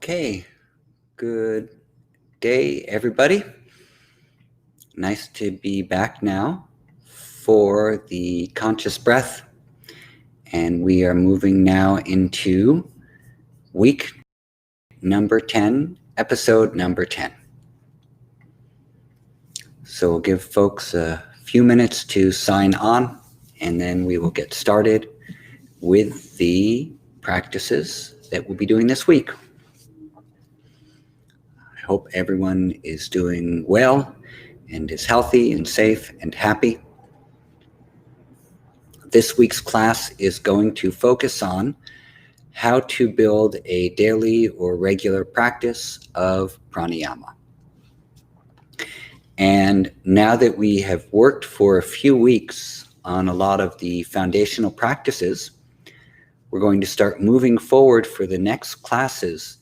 Okay, good day, everybody. Nice to be back now for the conscious breath. And we are moving now into week number 10, episode number 10. So we'll give folks a few minutes to sign on, and then we will get started with the practices that we'll be doing this week. I hope everyone is doing well and is healthy and safe and happy. This week's class is going to focus on how to build a daily or regular practice of pranayama. And now that we have worked for a few weeks on a lot of the foundational practices, we're going to start moving forward for the next classes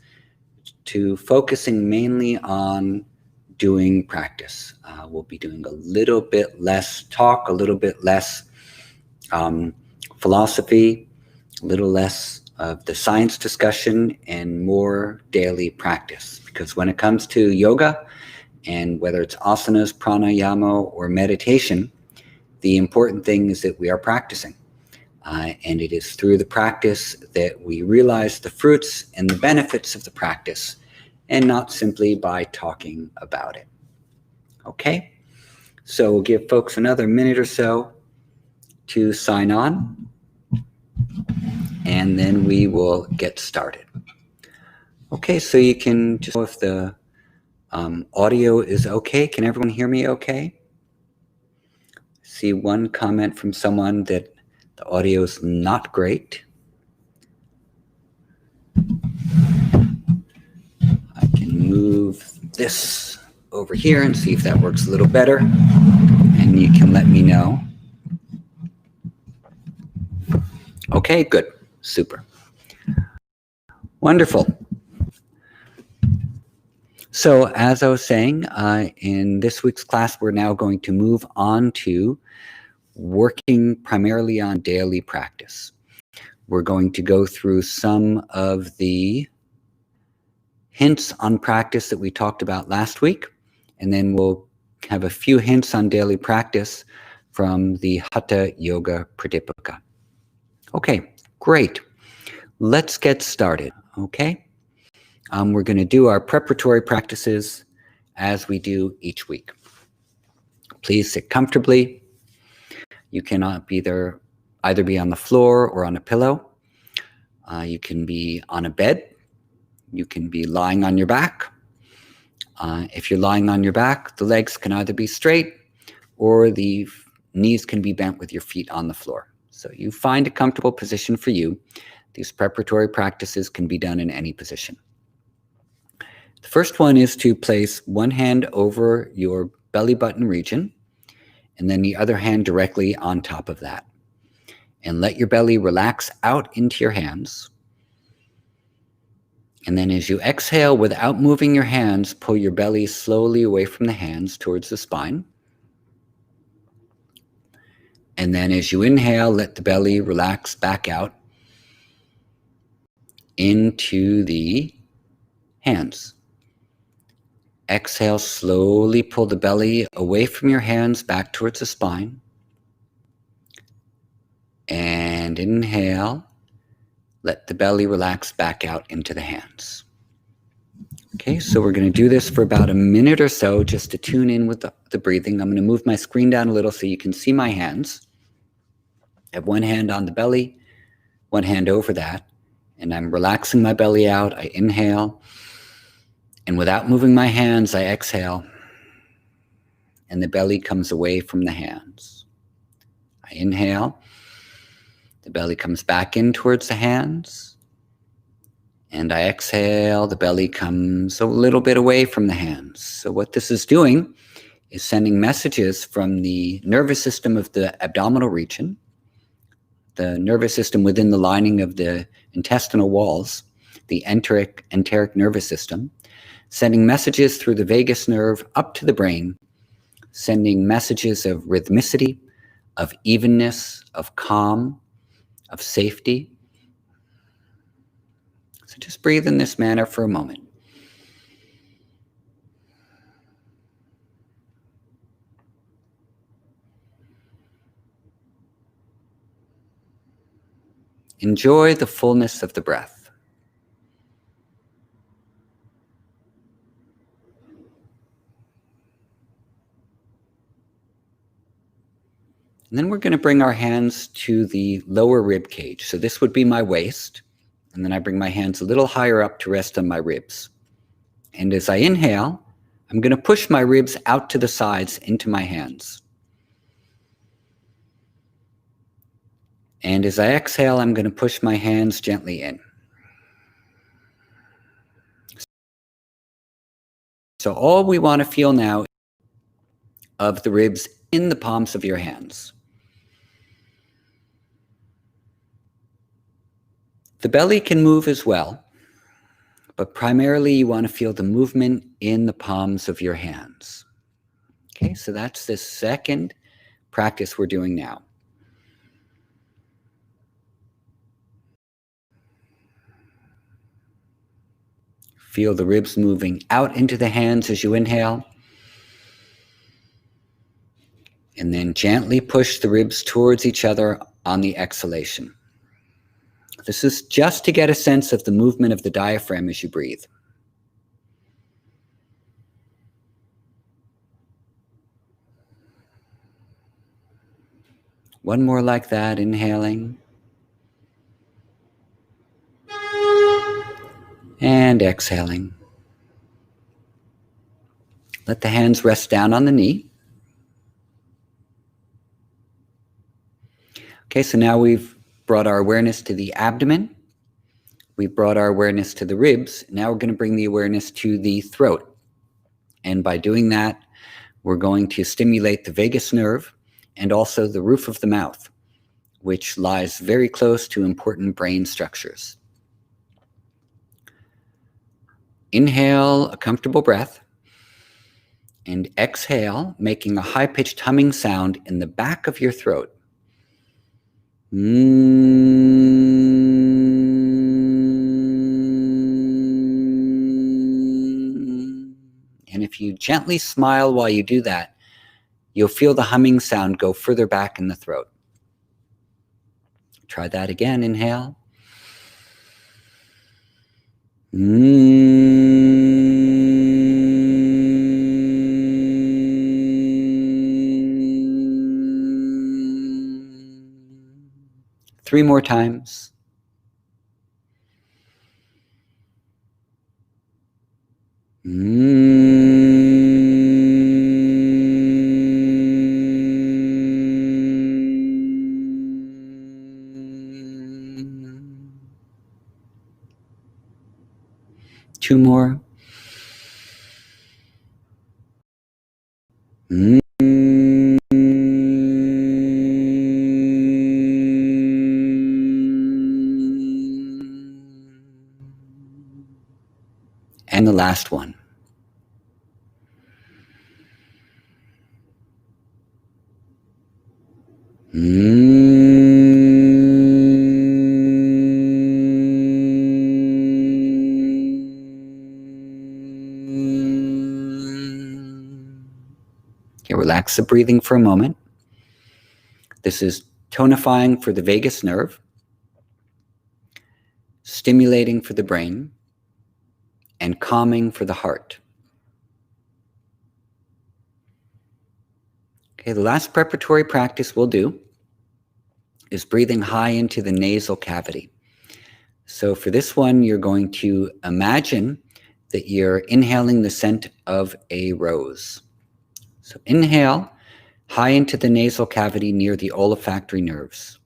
to focusing mainly on doing practice. We'll be doing a little bit less talk, a little bit less philosophy, a little less of the science discussion, and more daily practice. Because when it comes to yoga, and whether it's asanas, pranayama, or meditation, the important thing is that we are practicing. And it is through the practice that we realize the fruits and the benefits of the practice, and not simply by talking about it. Okay? So we'll give folks another minute or so to sign on, and then we will get started. Okay, so you can just know if the audio is okay. Can everyone hear me okay? I see one comment from someone that the audio is not great. I can move this over here and see if that works a little better, and you can let me know. Okay, good, super. Wonderful. So as I was saying, in this week's class, we're now going to move on to working primarily on daily practice. We're going to go through some of the hints on practice that we talked about last week, and then we'll have a few hints on daily practice from the Hatha Yoga Pradipika. Okay, great. Let's get started, okay? We're going to do our preparatory practices as we do each week. Please sit comfortably. You cannot either be on the floor or on a pillow. You can be on a bed. You can be lying on your back. If you're lying on your back, the legs can either be straight or the knees can be bent with your feet on the floor. So you find a comfortable position for you. These preparatory practices can be done in any position. The first one is to place one hand over your belly button region and then the other hand directly on top of that. And let your belly relax out into your hands. And then as you exhale, without moving your hands, pull your belly slowly away from the hands towards the spine. And then as you inhale, let the belly relax back out into the hands. Exhale, slowly pull the belly away from your hands back towards the spine. And inhale, let the belly relax back out into the hands. Okay, so we're going to do this for about a minute or so just to tune in with the breathing. I'm going to move my screen down a little so you can see my hands. I have one hand on the belly, one hand over that, and I'm relaxing my belly out. I inhale, and without moving my hands, I exhale, and the belly comes away from the hands. I inhale, the belly comes back in towards the hands, and I exhale, the belly comes a little bit away from the hands. So what this is doing is sending messages from the nervous system of the abdominal region, the nervous system within the lining of the intestinal walls, the enteric nervous system, sending messages through the vagus nerve up to the brain, sending messages of rhythmicity, of evenness, of calm, of safety. So just breathe in this manner for a moment. Enjoy the fullness of the breath. And then we're going to bring our hands to the lower rib cage. So this would be my waist. And then I bring my hands a little higher up to rest on my ribs. And as I inhale, I'm going to push my ribs out to the sides into my hands. And as I exhale, I'm going to push my hands gently in. So all we want to feel now of the ribs in the palms of your hands. The belly can move as well, but primarily you want to feel the movement in the palms of your hands. Okay, so that's the second practice we're doing now. Feel the ribs moving out into the hands as you inhale. And then gently push the ribs towards each other on the exhalation. This is just to get a sense of the movement of the diaphragm as you breathe. One more like that, inhaling. And exhaling. Let the hands rest down on the knee. Okay, so now we've brought our awareness to the abdomen. We've brought our awareness to the ribs. Now we're going to bring the awareness to the throat. And by doing that, we're going to stimulate the vagus nerve and also the roof of the mouth, which lies very close to important brain structures. Inhale a comfortable breath and exhale, making a high-pitched humming sound in the back of your throat. And if you gently smile while you do that, you'll feel the humming sound go further back in the throat. Try that again. Inhale. Three more times. Two more. And the last one. Okay, relax the breathing for a moment. This is tonifying for the vagus nerve, stimulating for the brain, and calming for the heart. Okay, the last preparatory practice we'll do is breathing high into the nasal cavity. So for this one, you're going to imagine that you're inhaling the scent of a rose. So inhale high into the nasal cavity near the olfactory nerves.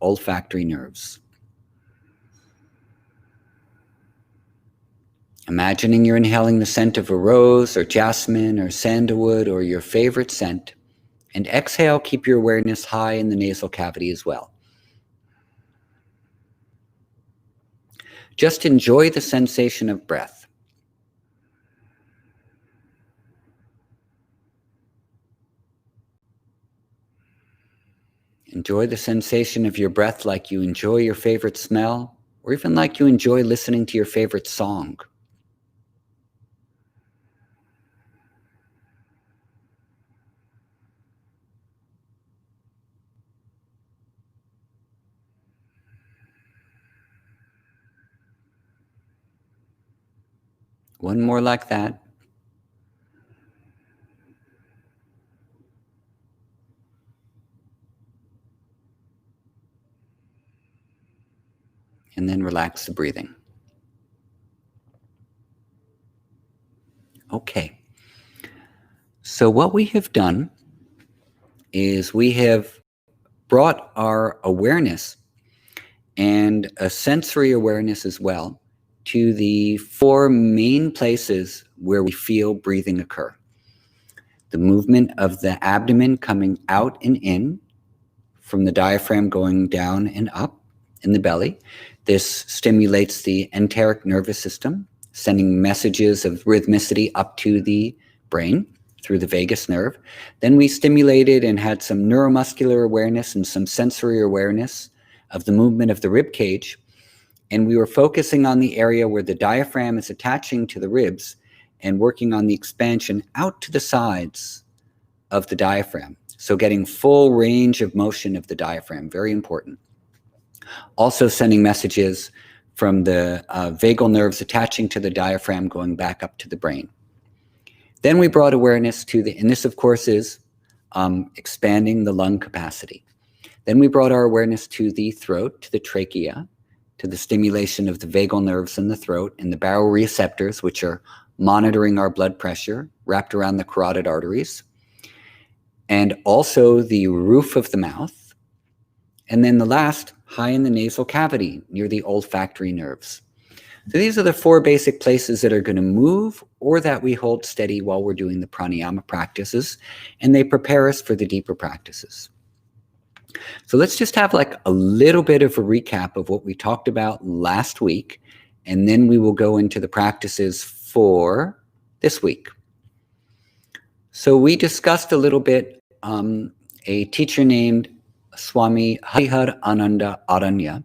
Imagining you're inhaling the scent of a rose or jasmine or sandalwood or your favorite scent. And exhale, keep your awareness high in the nasal cavity as well. Just enjoy the sensation of breath. Enjoy the sensation of your breath like you enjoy your favorite smell or even like you enjoy listening to your favorite song. One more like that. And then relax the breathing. Okay. So what we have done is we have brought our awareness and a sensory awareness as well to the 4 main places where we feel breathing occur. The movement of the abdomen coming out and in, from the diaphragm going down and up in the belly. This stimulates the enteric nervous system, sending messages of rhythmicity up to the brain through the vagus nerve. Then we stimulated and had some neuromuscular awareness and some sensory awareness of the movement of the rib cage. And we were focusing on the area where the diaphragm is attaching to the ribs and working on the expansion out to the sides of the diaphragm. So getting full range of motion of the diaphragm, very important. Also sending messages from the vagal nerves attaching to the diaphragm going back up to the brain. Then we brought awareness to and this of course is expanding the lung capacity. Then we brought our awareness to the throat, to the trachea, to the stimulation of the vagal nerves in the throat and the baroreceptors, which are monitoring our blood pressure wrapped around the carotid arteries, and also the roof of the mouth. And then the last, high in the nasal cavity near the olfactory nerves. So these are the 4 basic places that are going to move or that we hold steady while we're doing the pranayama practices, and they prepare us for the deeper practices. So let's just have like a little bit of a recap of what we talked about last week, and then we will go into the practices for this week. So we discussed a little bit a teacher named Swami Harihar Ananda Aranya,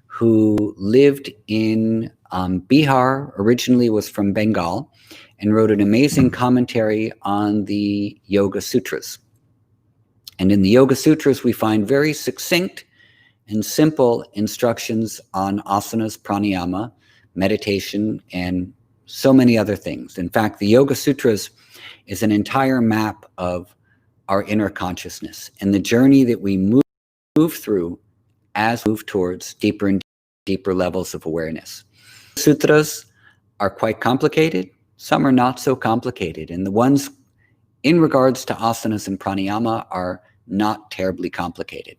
who lived in Bihar, originally was from Bengal, and wrote an amazing commentary on the Yoga Sutras. And in the Yoga Sutras, we find very succinct and simple instructions on asanas, pranayama, meditation, and so many other things. In fact, the Yoga Sutras is an entire map of our inner consciousness and the journey that we move through as we move towards deeper and deeper levels of awareness. Sutras are quite complicated. Some are not so complicated. And the ones in regards to asanas and pranayama are not terribly complicated.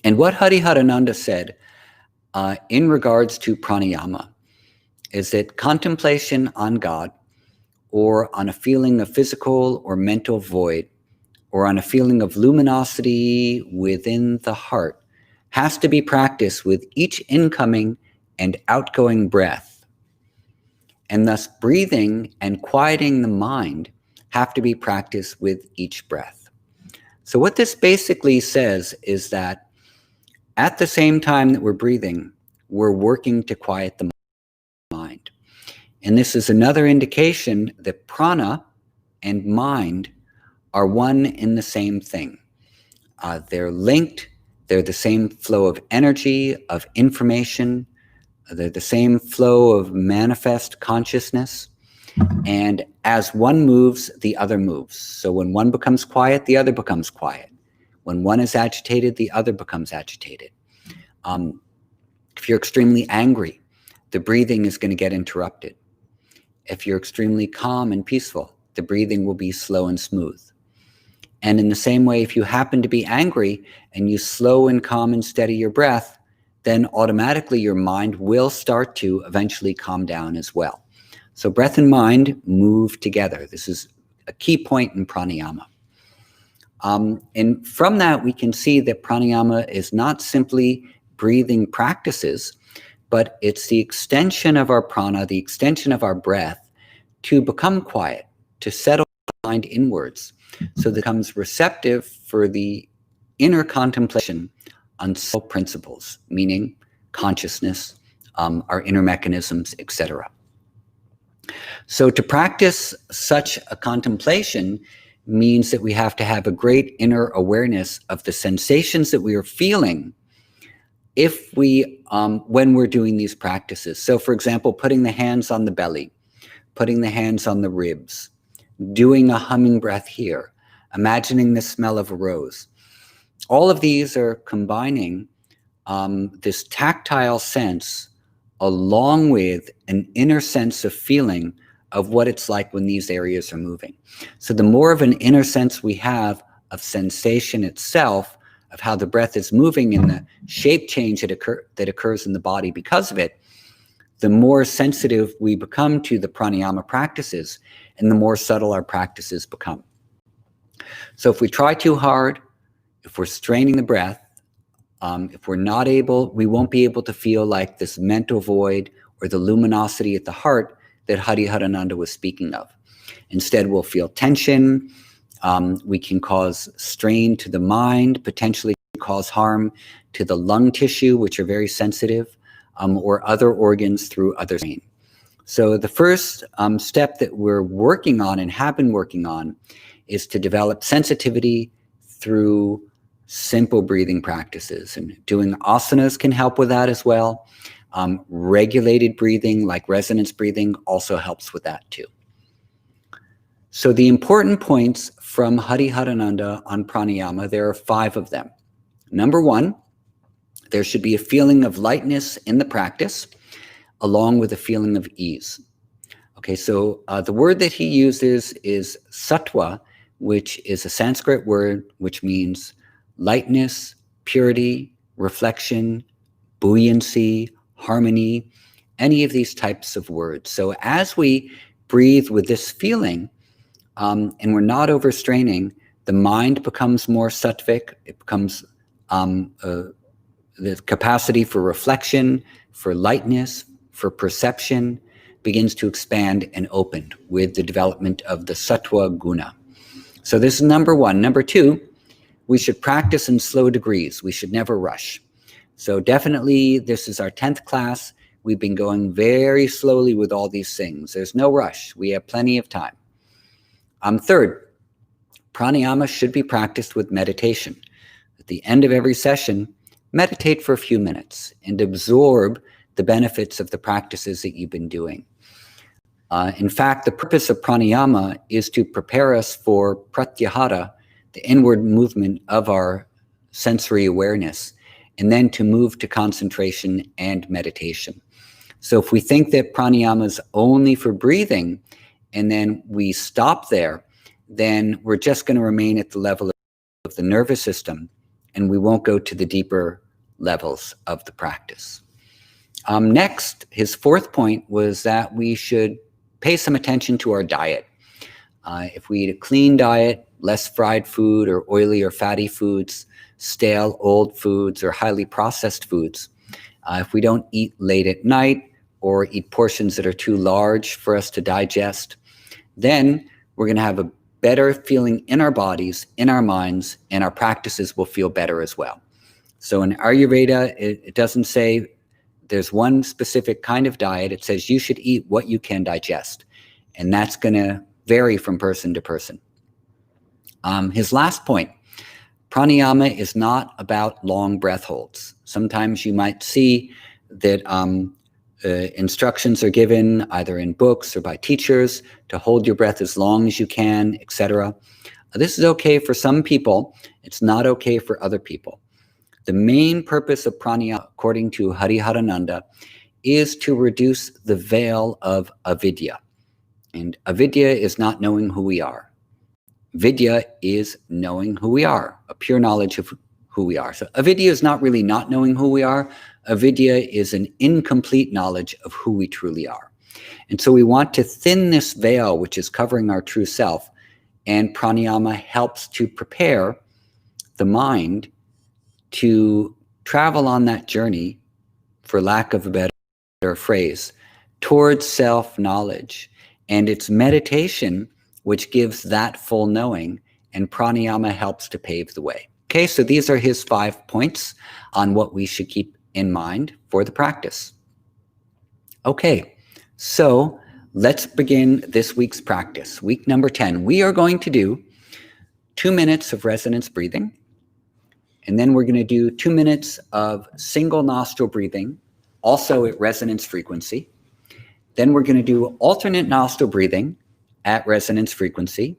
And what Hariharananda said in regards to pranayama is that contemplation on God, or on a feeling of physical or mental void, or on a feeling of luminosity within the heart, has to be practiced with each incoming and outgoing breath. And thus breathing and quieting the mind have to be practiced with each breath. So what this basically says is that at the same time that we're breathing, we're working to quiet the mind. And this is another indication that prana and mind are one in the same thing. They're linked. They're the same flow of energy, of information. They're the same flow of manifest consciousness. And as one moves, the other moves. So when one becomes quiet, the other becomes quiet. When one is agitated, the other becomes agitated. If you're extremely angry, the breathing is going to get interrupted. If you're extremely calm and peaceful, the breathing will be slow and smooth. And in the same way, if you happen to be angry and you slow and calm and steady your breath, then automatically your mind will start to eventually calm down as well. So breath and mind move together. This is a key point in pranayama. And from that, we can see that pranayama is not simply breathing practices, but it's the extension of our prana, the extension of our breath to become quiet, to settle the mind inwards, so that it becomes receptive for the inner contemplation on soul principles, meaning consciousness, our inner mechanisms, etc. So to practice such a contemplation means that we have to have a great inner awareness of the sensations that we are feeling when we're doing these practices. So for example, putting the hands on the belly, putting the hands on the ribs, doing a humming breath here, imagining the smell of a rose. All of these are combining this tactile sense along with an inner sense of feeling of what it's like when these areas are moving. So the more of an inner sense we have of sensation itself, of how the breath is moving and the shape change that occurs in the body because of it, the more sensitive we become to the pranayama practices and the more subtle our practices become. So if we try too hard, if we're straining the breath, if we're not able, we won't be able to feel like this mental void or the luminosity at the heart that Hariharananda was speaking of. Instead, we'll feel tension. We can cause strain to the mind, potentially cause harm to the lung tissue, which are very sensitive, or other organs through other strain. So the first step that we're working on and have been working on is to develop sensitivity through simple breathing practices, and doing asanas can help with that as well. Regulated breathing, like resonance breathing, also helps with that too. So the important points from Hariharananda on pranayama, there are 5 of them. Number 1, there should be a feeling of lightness in the practice, along with a feeling of ease. Okay, so the word that he uses is sattva, which is a Sanskrit word which means lightness, purity, reflection, buoyancy, harmony, any of these types of words. So as we breathe with this feeling, and we're not overstraining, the mind becomes more sattvic. It becomes the capacity for reflection, for lightness, for perception begins to expand and open with the development of the sattva guna. So this is number 1. Number 2, we should practice in slow degrees. We should never rush. So definitely, this is our 10th class. We've been going very slowly with all these things. There's no rush. We have plenty of time. Third, pranayama should be practiced with meditation. At the end of every session, meditate for a few minutes and absorb the benefits of the practices that you've been doing. In fact, the purpose of pranayama is to prepare us for pratyahara, the inward movement of our sensory awareness, and then to move to concentration and meditation. So if we think that pranayama is only for breathing, and then we stop there, then we're just going to remain at the level of the nervous system, and we won't go to the deeper levels of the practice. Next, his 4th point was that we should pay some attention to our diet. If we eat a clean diet, less fried food or oily or fatty foods, stale old foods or highly processed foods, if we don't eat late at night or eat portions that are too large for us to digest, then we're going to have a better feeling in our bodies, in our minds, and our practices will feel better as well. So in Ayurveda, it doesn't say there's one specific kind of diet. It says you should eat what you can digest, and that's going to vary from person to person. His last point, pranayama is not about long breath holds. Sometimes you might see that instructions are given either in books or by teachers to hold your breath as long as you can, etc. This is okay for some people. It's not okay for other people. The main purpose of pranayama, according to Hariharananda, is to reduce the veil of avidya. And avidya is not knowing who we are. Vidya is knowing who we are, a pure knowledge of who we are. So avidya is not really not knowing who we are. Avidya is an incomplete knowledge of who we truly are. And so we want to thin this veil, which is covering our true self, and pranayama helps to prepare the mind to travel on that journey, for lack of a better phrase, towards self-knowledge. And it's meditation which gives that full knowing, and pranayama helps to pave the way. Okay, so these are his 5 points on what we should keep in mind for the practice. Okay, so let's begin this week's practice. Week number 10. We are going to do 2 minutes of resonance breathing, and then we're going to do 2 minutes of single nostril breathing, also at resonance frequency. Then we're going to do alternate nostril breathing at resonance frequency,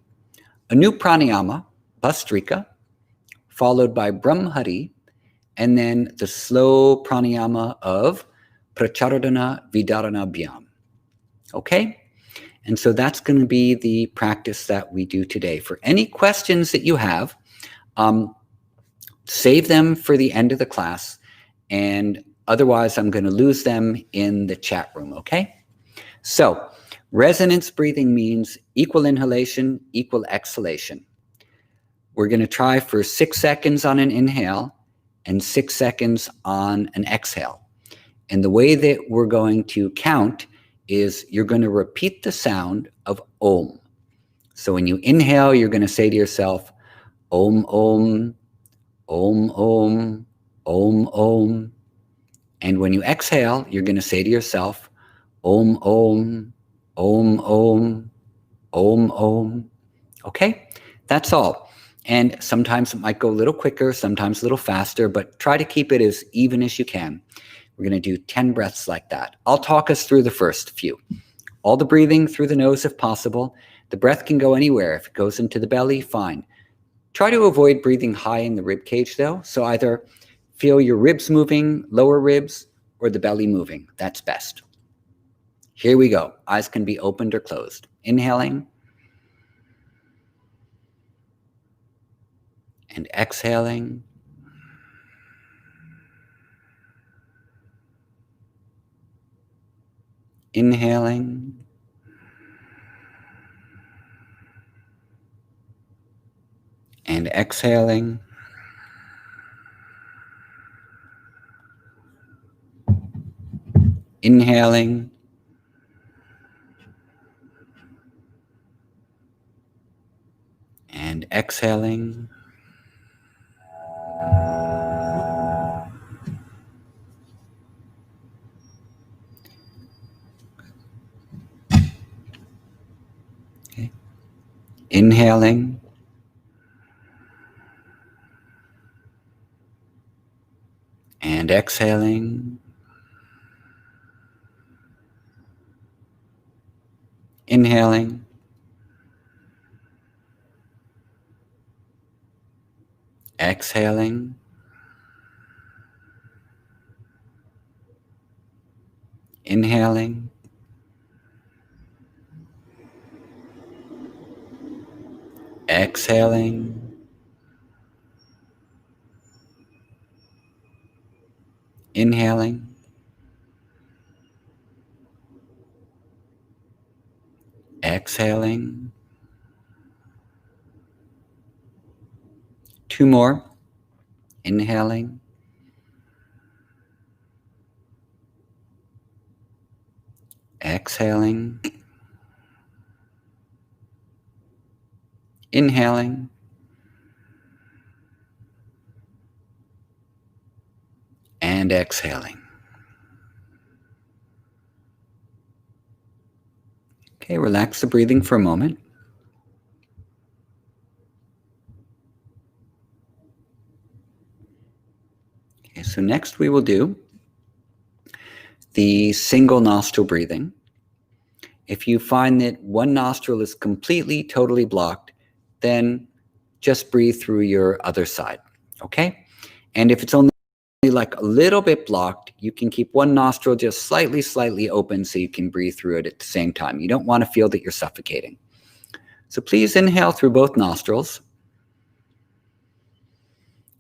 a new pranayama, Pastrica, followed by Brahmhari, and then the slow pranayama of Pracharana Vidarana Bhyam. Okay? And so that's going to be the practice that we do today. For any questions that you have, save them for the end of the class, and otherwise I'm going to lose them in the chat room, okay? So resonance breathing means equal inhalation, equal exhalation. We're going to try for 6 seconds on an inhale and 6 seconds on an exhale. And the way that we're going to count is you're going to repeat the sound of Om. So when you inhale, you're going to say to yourself, Om, Om, Om, Om, Om, Om. And when you exhale, you're going to say to yourself, Om, Om, Om, Om, Om, Om. Okay? That's all. And sometimes it might go a little quicker, sometimes a little faster, but try to keep it as even as you can. We're going to do 10 breaths like that. I'll talk us through the first few. All the breathing through the nose if possible. The breath can go anywhere. If it goes into the belly, fine. Try to avoid breathing high in the rib cage though. So either feel your ribs moving, lower ribs, or the belly moving. That's best. Here we go. Eyes can be opened or closed. Inhaling and exhaling. Inhaling and exhaling. Inhaling and exhaling. Okay. Inhaling and exhaling. Inhaling exhaling. Inhaling exhaling. Inhaling exhaling. 2 more. Inhaling exhaling. Inhaling and exhaling. Okay, relax the breathing for a moment. Okay, so next we will do the single nostril breathing. If you find that one nostril is completely, totally blocked, then just breathe through your other side, okay? And if it's only like a little bit blocked, you can keep one nostril just slightly open so you can breathe through it at the same time. You don't want to feel that you're suffocating. So please inhale through both nostrils.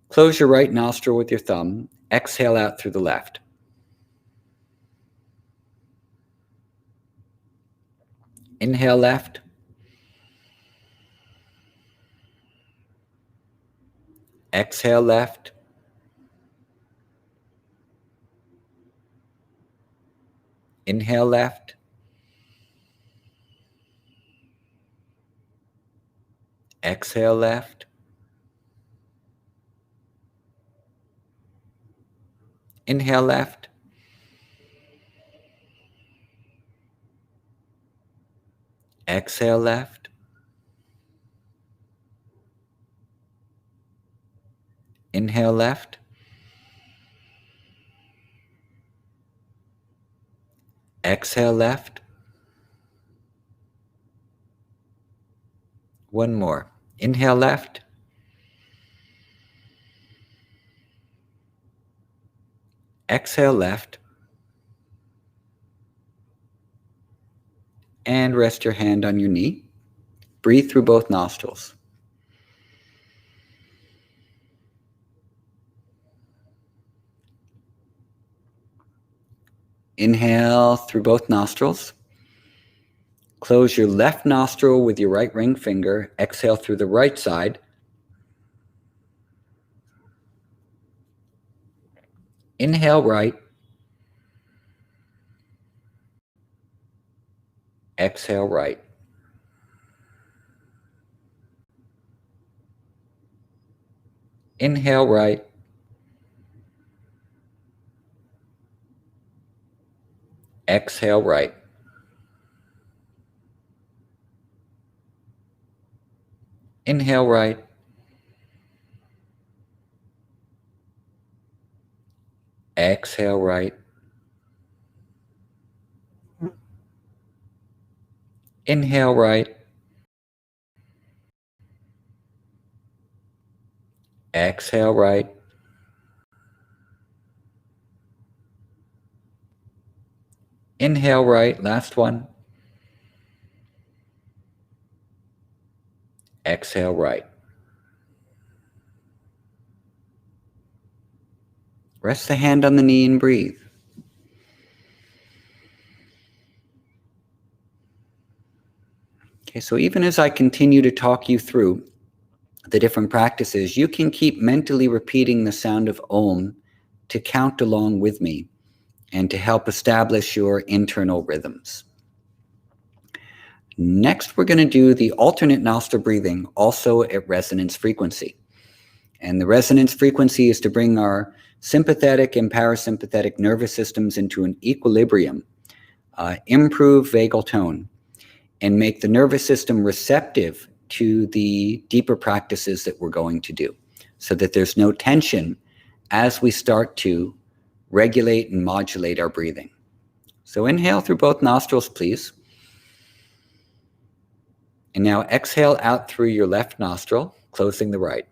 Close your right nostril with your thumb. Exhale out through the left. Inhale left. Exhale left. Inhale left. Exhale left. Inhale left. Exhale left. Inhale left. Exhale left. One more. Inhale left. Exhale left. And rest your hand on your knee. Breathe through both nostrils. Inhale through both nostrils. Close your left nostril with your right ring finger. Exhale through the right side. Inhale right. Exhale right. Inhale right. Exhale right. Inhale right. Exhale right. Inhale right. Exhale right. Inhale right. Last one. Exhale right. Rest the hand on the knee and breathe. Okay, so even as I continue to talk you through the different practices, you can keep mentally repeating the sound of Om to count along with me and to help establish your internal rhythms. Next, we're going to do the alternate nostril breathing, also at resonance frequency. And the resonance frequency is to bring our sympathetic and parasympathetic nervous systems into an equilibrium, improve vagal tone, and make the nervous system receptive to the deeper practices that we're going to do, so that there's no tension as we start to regulate and modulate our breathing. So inhale through both nostrils, please. And now exhale out through your left nostril, closing the right.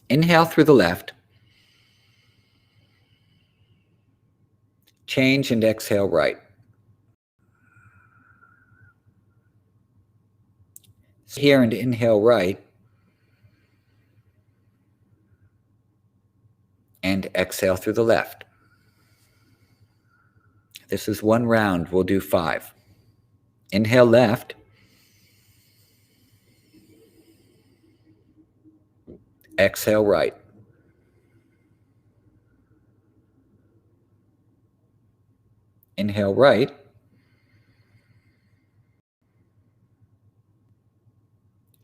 Inhale through the left. Change and exhale right. Here and inhale right. And exhale through the left. This is one round. We'll do 5. Inhale left. Exhale right. Inhale right.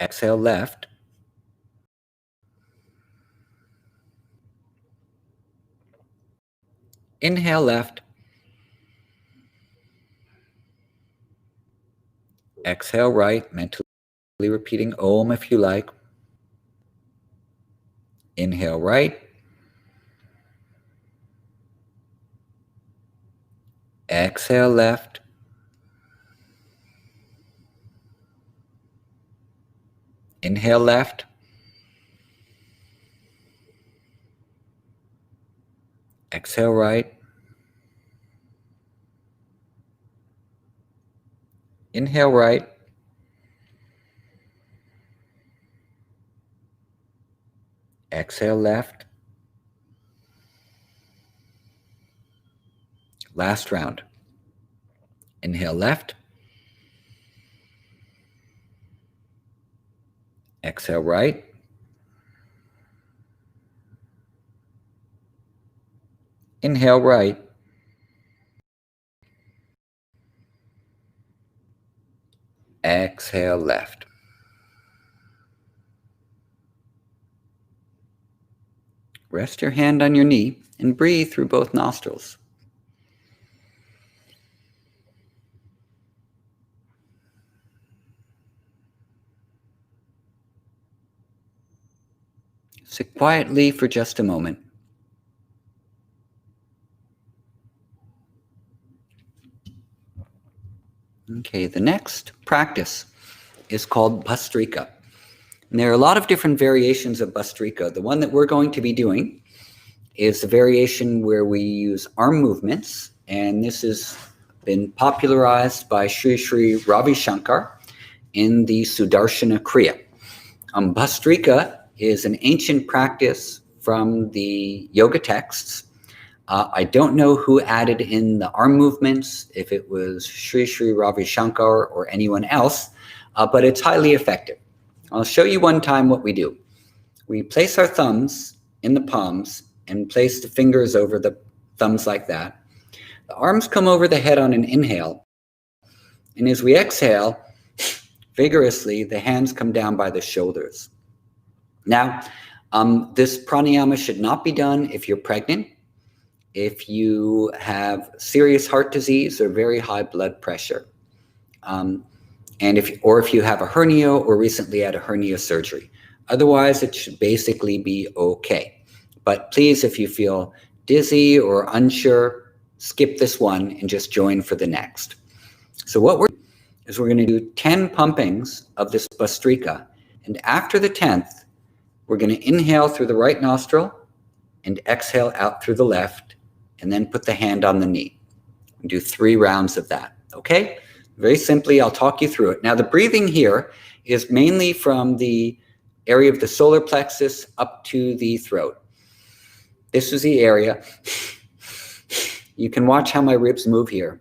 Exhale left. Inhale left. Exhale right, mentally repeating Om if you like. Inhale right. Exhale left. Inhale left. Exhale right. Inhale right. Exhale left. Last round. Inhale left. Exhale right. Inhale right. Exhale left. Rest your hand on your knee and breathe through both nostrils. Sit quietly for just a moment. Okay, the next practice is called Pastrica. And there are a lot of different variations of Pastrica. The one that we're going to be doing is a variation where we use arm movements, and this has been popularized by Sri Sri Ravi Shankar in the Sudarshana Kriya. Pastrica is an ancient practice from the yoga texts. I don't know who added in the arm movements, if it was Sri Sri Ravi Shankar or anyone else, but it's highly effective. I'll show you one time what we do. We place our thumbs in the palms and place the fingers over the thumbs like that. The arms come over the head on an inhale. And as we exhale, vigorously, the hands come down by the shoulders. Now, this pranayama should not be done if you're pregnant, if you have serious heart disease or very high blood pressure, and if you have a hernia or recently had a hernia surgery. Otherwise, it should basically be okay. But please, if you feel dizzy or unsure, skip this one and just join for the next. So what we're going to do 10 pumpings of this Pastrica, and after the 10th, we're going to inhale through the right nostril and exhale out through the left, and then put the hand on the knee. And do 3 rounds of that, okay? Very simply, I'll talk you through it. Now, the breathing here is mainly from the area of the solar plexus up to the throat. This is the area. You can watch how my ribs move here.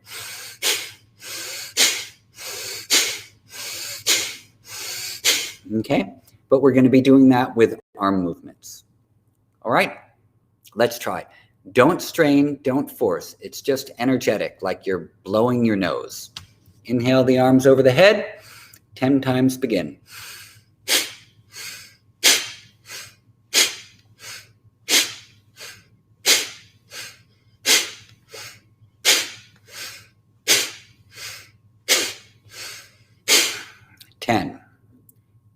Okay? But we're going to be doing that with arm movements. All right? Let's try. Don't strain, don't force. It's just energetic, like you're blowing your nose. Inhale the arms over the head. 10 times begin.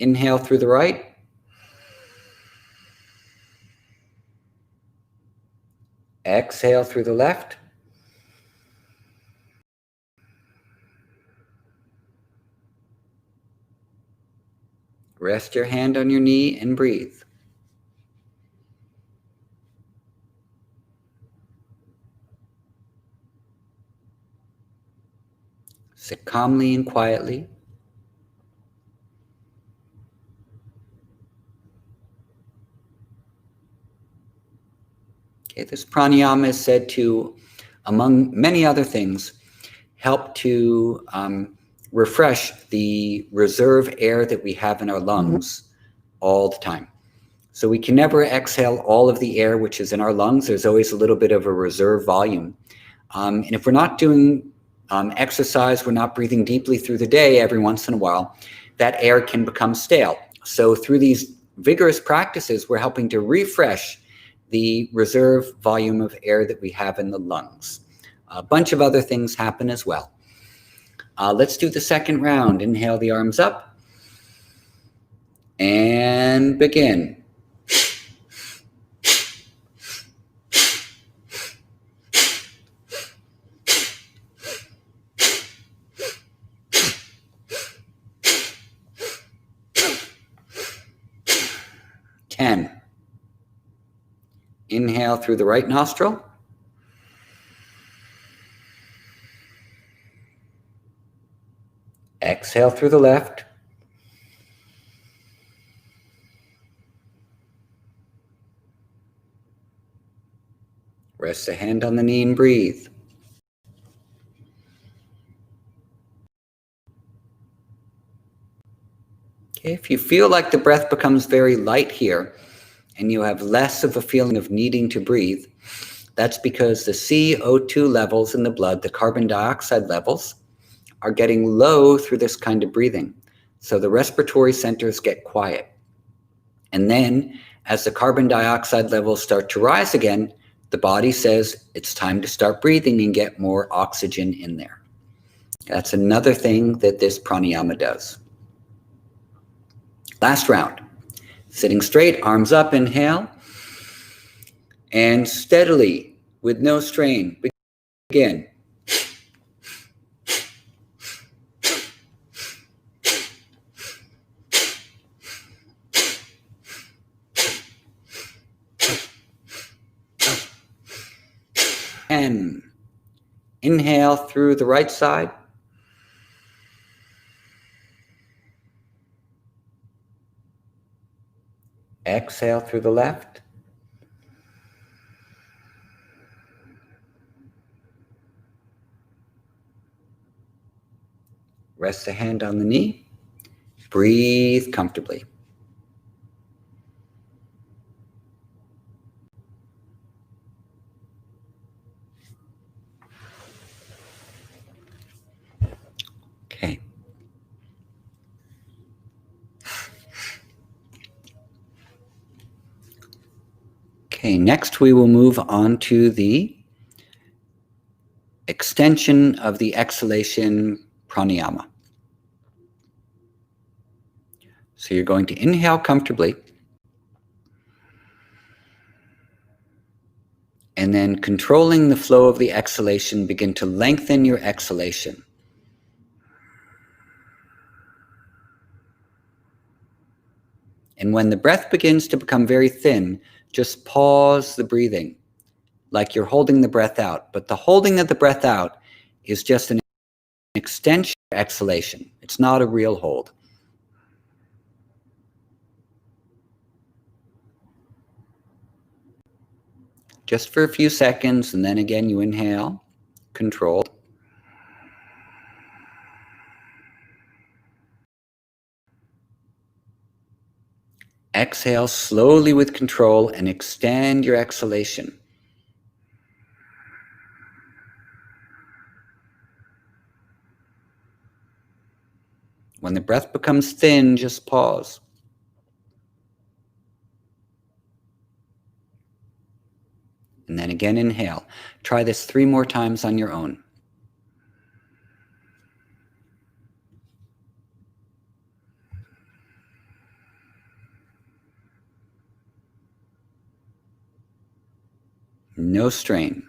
Inhale through the right. Exhale through the left. Rest your hand on your knee and breathe. Sit calmly and quietly. Okay, this pranayama is said to, among many other things, help to refresh the reserve air that we have in our lungs all the time. So we can never exhale all of the air which is in our lungs. There's always a little bit of a reserve volume. And if we're not doing exercise, we're not breathing deeply through the day every once in a while, that air can become stale. So through these vigorous practices, we're helping to refresh the reserve volume of air that we have in the lungs. A bunch of other things happen as well. Let's do the second round. Inhale the arms up and begin. Inhale through the right nostril. Exhale through the left. Rest the hand on the knee and breathe. Okay, if you feel like the breath becomes very light here, and you have less of a feeling of needing to breathe, that's because the CO2 levels in the blood, the carbon dioxide levels, are getting low through this kind of breathing. So the respiratory centers get quiet. And then as the carbon dioxide levels start to rise again, the body says it's time to start breathing and get more oxygen in there. That's another thing that this pranayama does. Last round. Sitting straight, arms up, inhale. And steadily, with no strain, begin. And inhale through the right side. Exhale through the left. Rest the hand on the knee. Breathe comfortably. Okay. Okay, next we will move on to the extension of the exhalation pranayama. So you're going to inhale comfortably, and then controlling the flow of the exhalation, begin to lengthen your exhalation. And when the breath begins to become very thin, just pause the breathing, like you're holding the breath out. But the holding of the breath out is just an extension of exhalation. It's not a real hold. Just for a few seconds, and then again you inhale, controlled. Exhale slowly with control and extend your exhalation. When the breath becomes thin, just pause. And then again, inhale. Try this 3 more times on your own. No strain.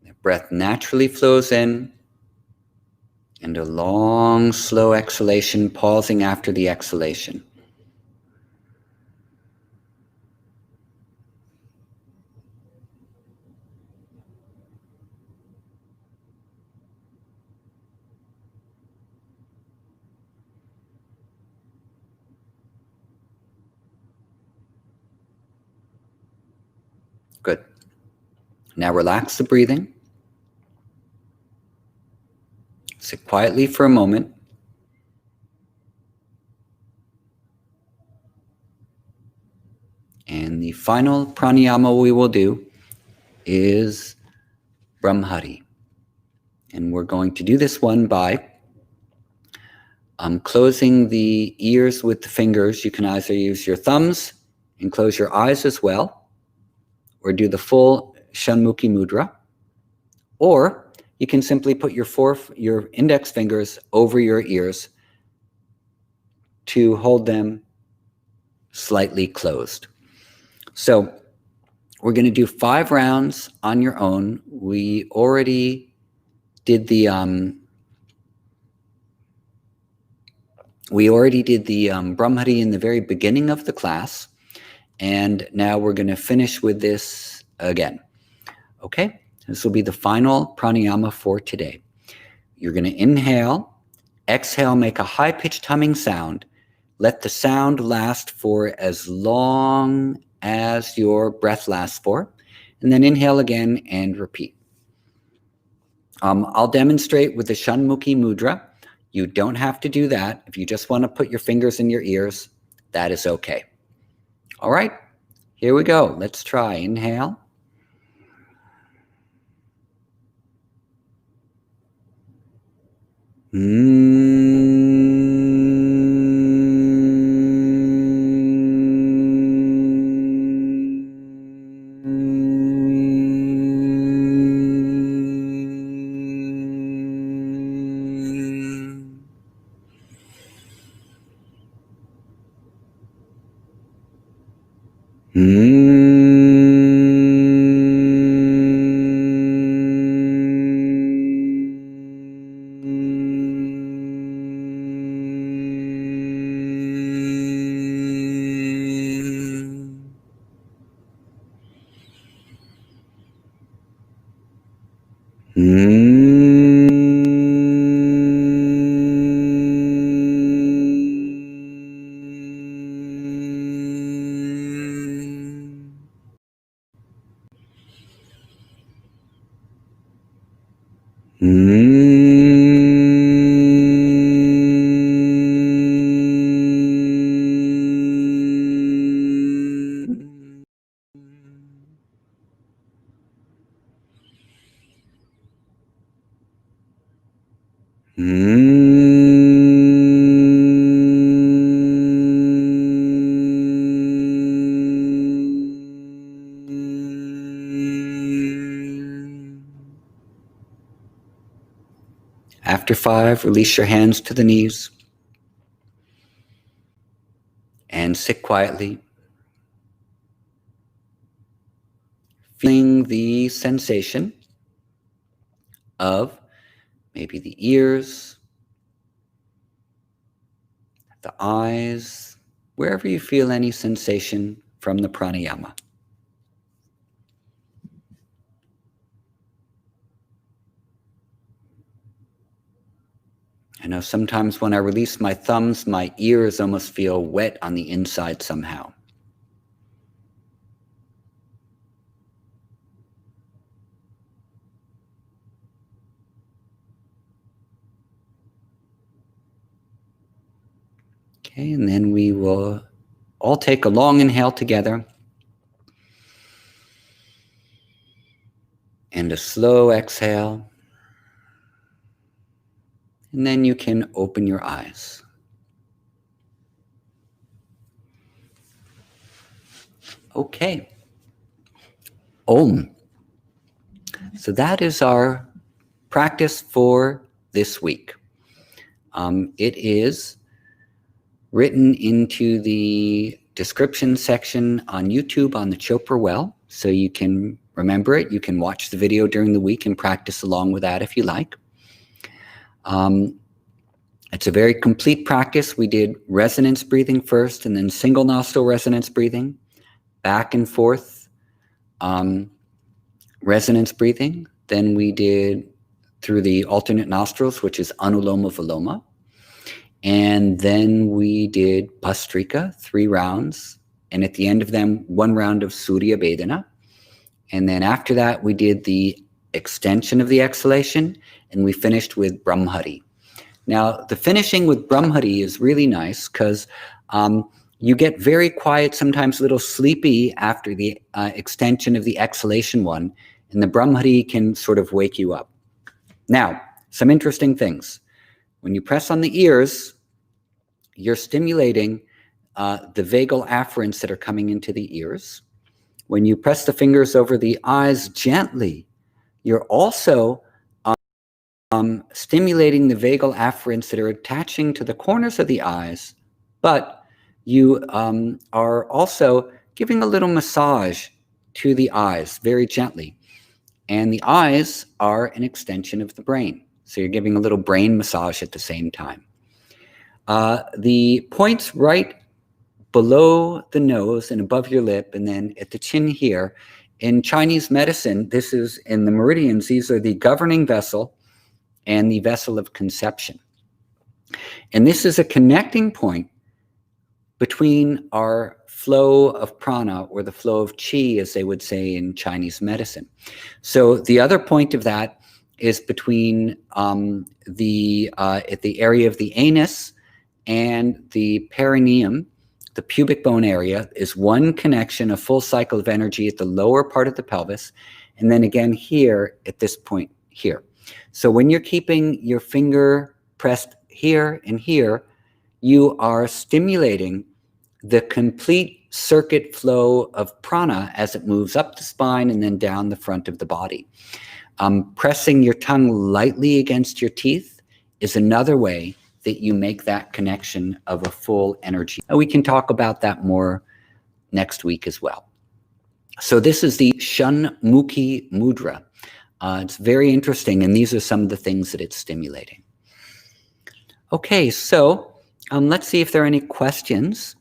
The breath naturally flows in, and a long, slow exhalation, pausing after the exhalation. Good. Now relax the breathing. Sit quietly for a moment. And the final pranayama we will do is Brahmhari. And we're going to do this one by closing the ears with the fingers. You can either use your thumbs and close your eyes as well, or do the full Shanmukhi mudra, or you can simply put your index fingers over your ears to hold them slightly closed. So we're going to do 5 rounds on your own. We already did the Brahmhari in the very beginning of the class, and now we're going to finish with this again. Okay, this will be the final pranayama for today. You're going to inhale, exhale, make a high-pitched humming sound. Let the sound last for as long as your breath lasts for, and then inhale again and repeat. I'll demonstrate with the Shanmukhi mudra. You don't have to do that. If you just want to put your fingers in your ears, that is okay. All right, here we go. Let's try. Inhale. After 5, release your hands to the knees and sit quietly, feeling the sensation of maybe the ears, the eyes, wherever you feel any sensation from the pranayama. I know sometimes when I release my thumbs, my ears almost feel wet on the inside somehow. Okay, and then we will all take a long inhale together and a slow exhale. And then you can open your eyes. Okay. Om. So that is our practice for this week. It is written into the description section on YouTube on the Chopra Well, so you can remember it. You can watch the video during the week and practice along with that if you like. It's a very complete practice. We did resonance breathing first, and then single nostril resonance breathing, back and forth resonance breathing. Then we did through the alternate nostrils, which is anuloma viloma. And then we did Pastrica, 3 rounds. And at the end of them, 1 round of Surya Vedana. And then after that, we did the extension of the exhalation, and we finished with Brahmhari. Now, the finishing with Brahmhari is really nice because you get very quiet, sometimes a little sleepy after the extension of the exhalation one, and the Brahmhari can sort of wake you up. Now, some interesting things. When you press on the ears, you're stimulating the vagal afferents that are coming into the ears. When you press the fingers over the eyes gently, you're also stimulating the vagal afferents that are attaching to the corners of the eyes, but you are also giving a little massage to the eyes very gently. And the eyes are an extension of the brain. So you're giving a little brain massage at the same time. The points right below the nose and above your lip, and then at the chin here, in Chinese medicine, this is in the meridians, these are the governing vessel and the vessel of conception. And this is a connecting point between our flow of prana, or the flow of chi, as they would say in Chinese medicine. So the other point of that is between at the area of the anus and the perineum, the pubic bone area, is one connection, a full cycle of energy at the lower part of the pelvis, and then again here at this point here. So when you're keeping your finger pressed here and here, you are stimulating the complete circuit flow of prana as it moves up the spine and then down the front of the body. Pressing your tongue lightly against your teeth is another way that you make that connection of a full energy. And we can talk about that more next week as well. So this is the Shanmukhi Mudra. It's very interesting, and these are some of the things that it's stimulating. Okay, so let's see if there are any questions.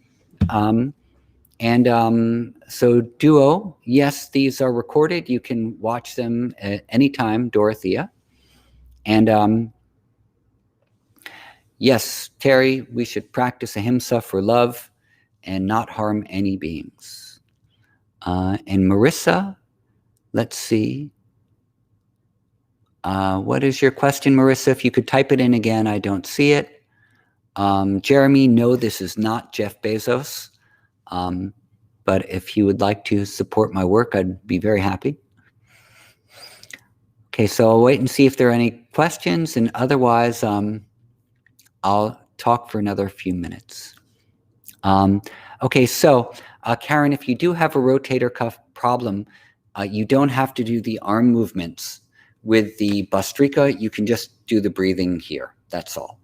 So Duo, yes, these are recorded. You can watch them at any time, Dorothea. And yes, Terry, we should practice ahimsa for love and not harm any beings. And Marissa, let's see. What is your question, Marissa? If you could type it in again, I don't see it. Jeremy, no, this is not Jeff Bezos. But if you would like to support my work, I'd be very happy. Okay, so I'll wait and see if there are any questions, and otherwise, I'll talk for another few minutes. Okay, so Karen, if you do have a rotator cuff problem, you don't have to do the arm movements with the Pastrica. You can just do the breathing here. That's all.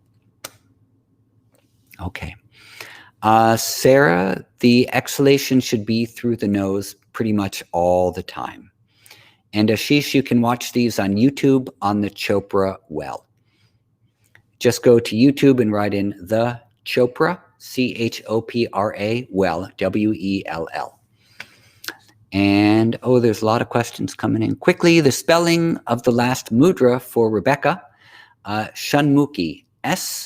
Okay. Sarah, the exhalation should be through the nose pretty much all the time. And Ashish, you can watch these on YouTube on the Chopra well. Just go to YouTube and write in the Chopra, C-H-O-P-R-A, well, W-E-L-L. And, there's a lot of questions coming in. Quickly, the spelling of the last mudra for Rebecca, Shanmukhi, S-H-A-N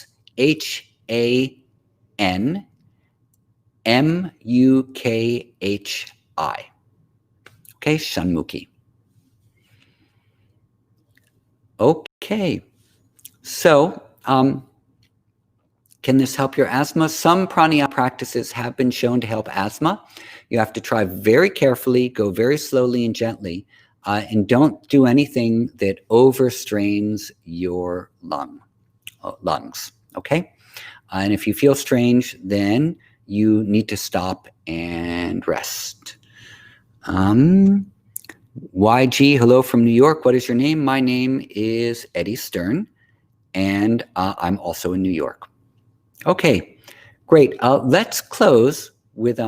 M-U-K-H-I. Okay, Shanmukhi. Okay, so can this help your asthma? Some pranayama practices have been shown to help asthma. You have to try very carefully, go very slowly and gently, and don't do anything that overstrains your lungs, okay? And if you feel strange, then you need to stop and rest. YG, hello from New York. What is your name? My name is Eddie Stern, and I'm also in New York. Okay, great. Let's close with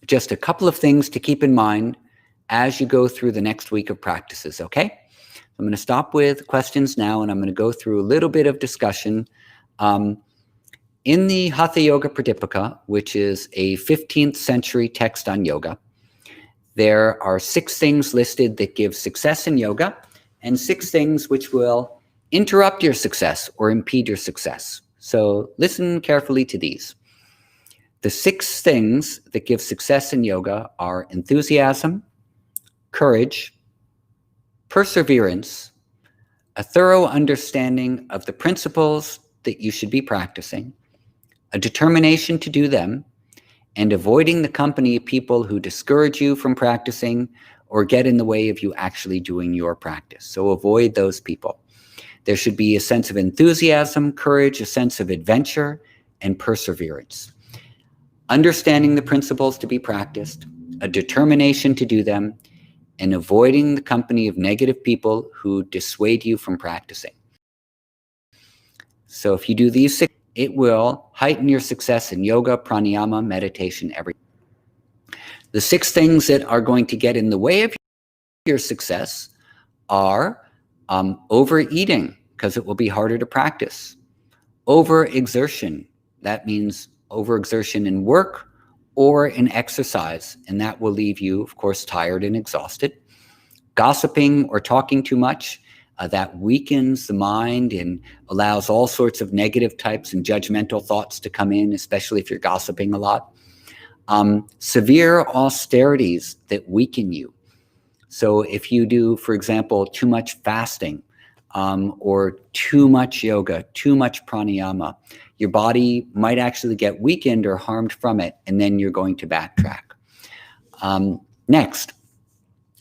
just a couple of things to keep in mind as you go through the next week of practices, okay? I'm going to stop with questions now, and I'm going to go through a little bit of discussion. In the Hatha Yoga Pradipika, which is a 15th century text on yoga, there are 6 things listed that give success in yoga, and 6 things which will interrupt your success or impede your success. So listen carefully to these. The 6 things that give success in yoga are enthusiasm, courage, perseverance, a thorough understanding of the principles that you should be practicing, a determination to do them, and avoiding the company of people who discourage you from practicing or get in the way of you actually doing your practice. So avoid those people. There should be a sense of enthusiasm, courage, a sense of adventure, and perseverance. Understanding the principles to be practiced, a determination to do them, and avoiding the company of negative people who dissuade you from practicing. So if you do these 6, it will heighten your success in yoga, pranayama, meditation, everything. The 6 things that are going to get in the way of your success are overeating, because it will be harder to practice. Overexertion, that means overexertion in work or in exercise, and that will leave you, of course, tired and exhausted. Gossiping or talking too much, that weakens the mind and allows all sorts of negative types and judgmental thoughts to come in, especially if you're gossiping a lot. Severe austerities that weaken you. So if you do, for example, too much fasting, or too much yoga, too much pranayama, your body might actually get weakened or harmed from it, and then you're going to backtrack. Next,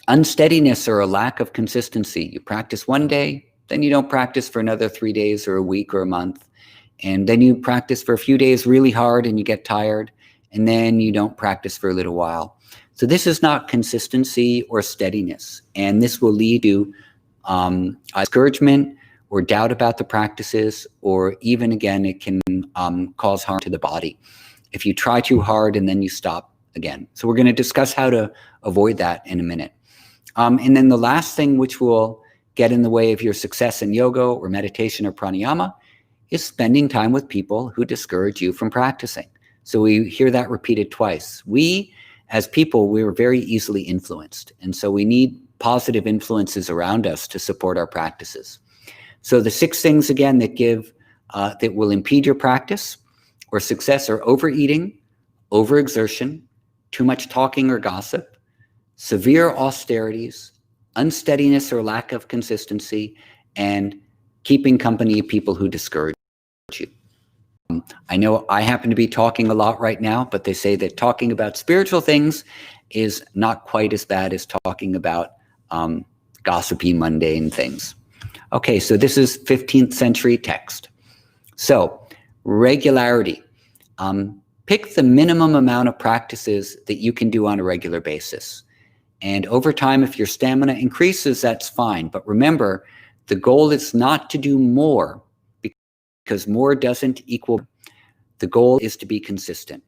unsteadiness or a lack of consistency. You practice one day, Then you don't practice for another 3 days or a week or a month. And then you practice for a few days really hard and you get tired. And then you don't practice for a little while. So this is not consistency or steadiness. And this will lead to discouragement or doubt about the practices, or even, again, it can cause harm to the body if you try too hard and then you stop again. So we're going to discuss how to avoid that in a minute. And then the last thing which will get in the way of your success in yoga or meditation or pranayama is spending time with people who discourage you from practicing. So we hear that repeated twice. We, as people, we are very easily influenced. And so we need positive influences around us to support our practices. So the 6 things, again, that will impede your practice or success are overeating, overexertion, too much talking or gossip, severe austerities, unsteadiness or lack of consistency, and keeping company of people who discourage you. I know I happen to be talking a lot right now, but they say that talking about spiritual things is not quite as bad as talking about gossipy, mundane things. Okay, so this is 15th century text. So regularity. Pick the minimum amount of practices that you can do on a regular basis. And over time, if your stamina increases, that's fine. But remember, the goal is not to do more, because more doesn't equal. The goal is to be consistent.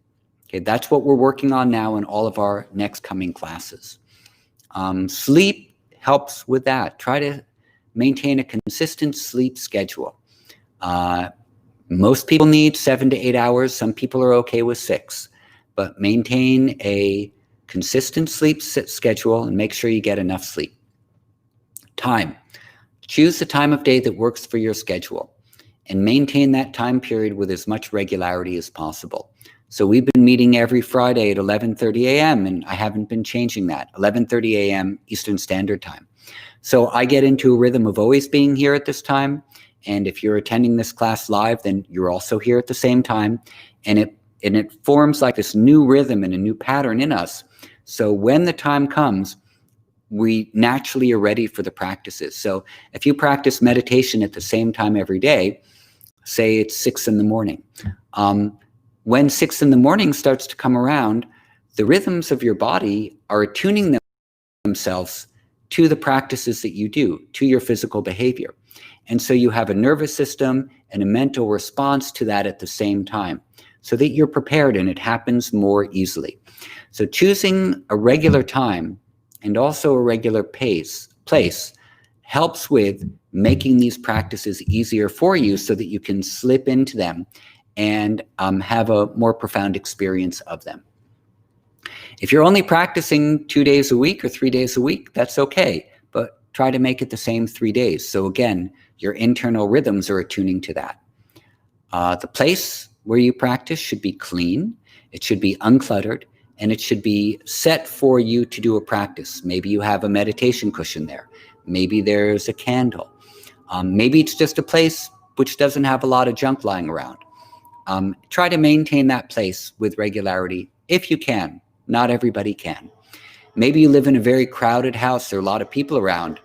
Okay, that's what we're working on now in all of our next coming classes. Sleep helps with that. Try to maintain a consistent sleep schedule. Most people need 7 to 8 hours. Some people are okay with 6. But maintain a consistent sleep schedule and make sure you get enough sleep. Time. Choose the time of day that works for your schedule and maintain that time period with as much regularity as possible. So we've been meeting every Friday at 11:30 a.m. and I haven't been changing that, 11:30 a.m. Eastern Standard Time. So I get into a rhythm of always being here at this time. And if you're attending this class live, then you're also here at the same time. And it forms like this new rhythm and a new pattern in us. So when the time comes, we naturally are ready for the practices. So if you practice meditation at the same time every day, say it's 6 in the morning. When 6 in the morning starts to come around, the rhythms of your body are attuning themselves to the practices that you do, to your physical behavior. And so you have a nervous system and a mental response to that at the same time, so that you're prepared and it happens more easily. So choosing a regular time and also a regular place helps with making these practices easier for you so that you can slip into them and have a more profound experience of them. If you're only practicing 2 days a week or 3 days a week, that's okay, but try to make it the same 3 days. So again, your internal rhythms are attuning to that. The place where you practice should be clean, it should be uncluttered, and it should be set for you to do a practice. Maybe you have a meditation cushion there. Maybe there's a candle. Maybe it's just a place which doesn't have a lot of junk lying around. Try to maintain that place with regularity if you can. Not everybody can. Maybe you live in a very crowded house, there are a lot of people around.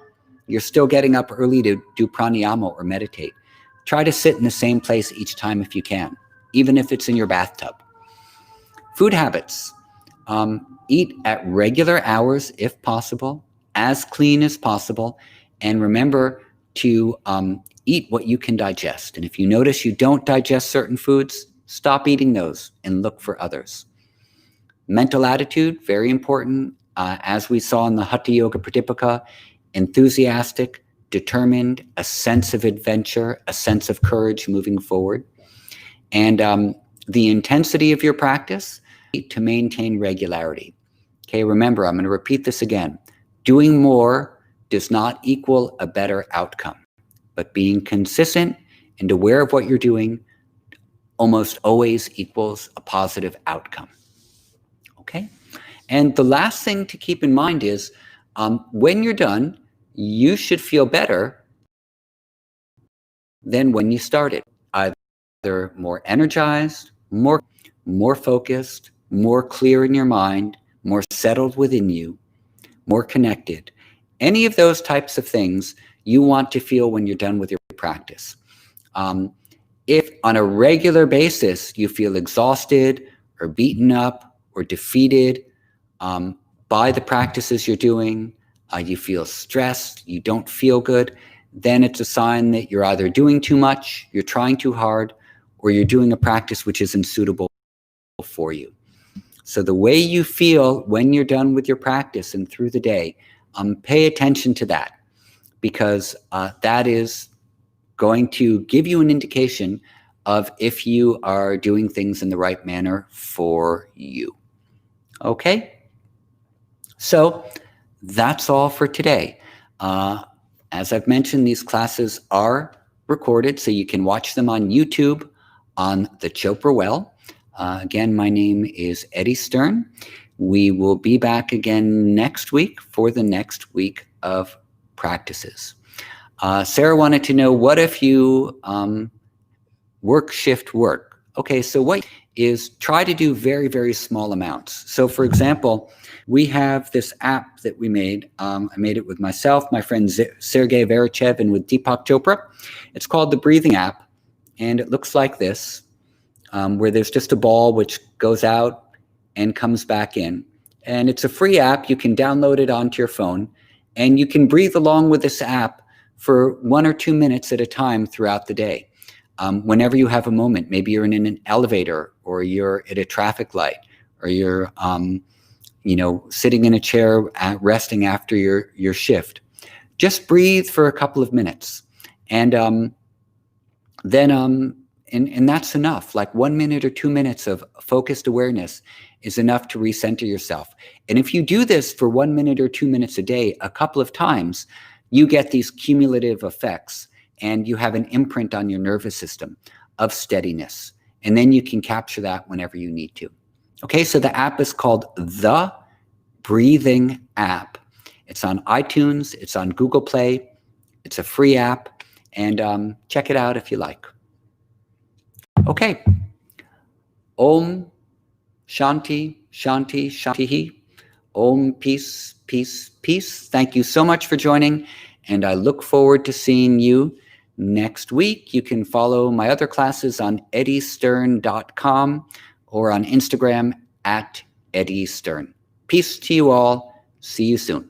You're still getting up early to do pranayama or meditate. Try to sit in the same place each time if you can, even if it's in your bathtub. Food habits. Eat at regular hours if possible, as clean as possible, and remember to eat what you can digest. And if you notice you don't digest certain foods, stop eating those and look for others. Mental attitude, very important. As we saw in the Hatha Yoga Pradipika, enthusiastic, determined, a sense of adventure, a sense of courage moving forward. And the intensity of your practice to maintain regularity. Okay, remember, I'm going to repeat this again. Doing more does not equal a better outcome, but being consistent and aware of what you're doing almost always equals a positive outcome. Okay? And the last thing to keep in mind is when you're done, you should feel better than when you started. Either more energized, more focused, more clear in your mind, more settled within you, more connected. Any of those types of things, you want to feel when you're done with your practice. If on a regular basis you feel exhausted or beaten up or defeated by the practices you're doing, you feel stressed, you don't feel good, then it's a sign that you're either doing too much, you're trying too hard, or you're doing a practice which isn't suitable for you. So the way you feel when you're done with your practice and through the day, pay attention to that, because that is going to give you an indication of if you are doing things in the right manner for you. Okay? So that's all for today. As I've mentioned, these classes are recorded, so you can watch them on YouTube on the Chopra Well. Again, my name is Eddie Stern. We will be back again next week for the next week of practices. Sarah wanted to know, what if you work shift work? Okay, so what is, try to do very, very small amounts. So for example, we have this app that we made. I made it with myself, my friend Sergey Verichev, and with Deepak Chopra. It's called the Breathing app, and it looks like this, where there's just a ball which goes out and comes back in. And it's a free app. You can download it onto your phone, and you can breathe along with this app for 1 or 2 minutes at a time throughout the day. Whenever you have a moment, maybe you're in an elevator, or you're at a traffic light, or you're sitting in a chair resting after your shift. Just breathe for a couple of minutes, and then that's enough. Like 1 minute or 2 minutes of focused awareness is enough to recenter yourself. And if you do this for 1 minute or 2 minutes a day, a couple of times, you get these cumulative effects, and you have an imprint on your nervous system of steadiness. And then you can capture that whenever you need to. Okay, so the app is called The Breathing App. It's on iTunes, it's on Google Play, it's a free app, and check it out if you like. Okay. Om Shanti, Shanti, Shanti. Om, peace, peace, peace. Thank you so much for joining, and I look forward to seeing you next week. You can follow my other classes on eddiestern.com or on Instagram @EddieStern. Peace to you all. See you soon.